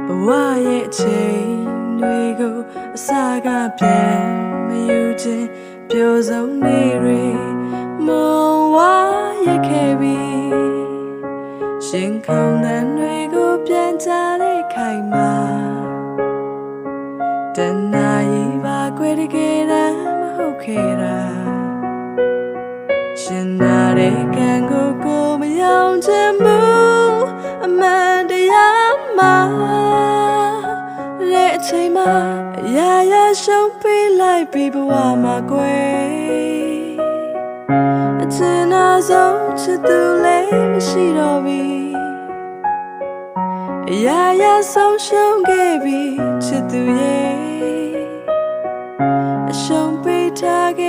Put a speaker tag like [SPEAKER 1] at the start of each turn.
[SPEAKER 1] ဘဝရဲ့အချိန်တွေကိုအစားကပြန်မယူခြင်းပျော်ဆုံးနေ့တွေမောဝါရခဲ့ပြီရှင်ခုန်တဲ့တွေကိုပြန်ချတဲ့ခိုင်မာတနာရီပါခွဲတကယ်တမ်းမဟုတ်ခဲ့တာရှင်နာတဲ့ကံကိုမယောင်ချင်ဘူးအမှန်တရားမှာတဲ့အချိန်မှာအရာရာရှုံးပေးလိုက်ပြီးဘဝမှာကွယ်အချင်နာဆုံးချစ်သူလည်းမရှိတော့ပြီအရာရာဆုံးရှုံးခဲ့ပြီချစ်သူရဲ့အရှုံးပေးထားခဲ့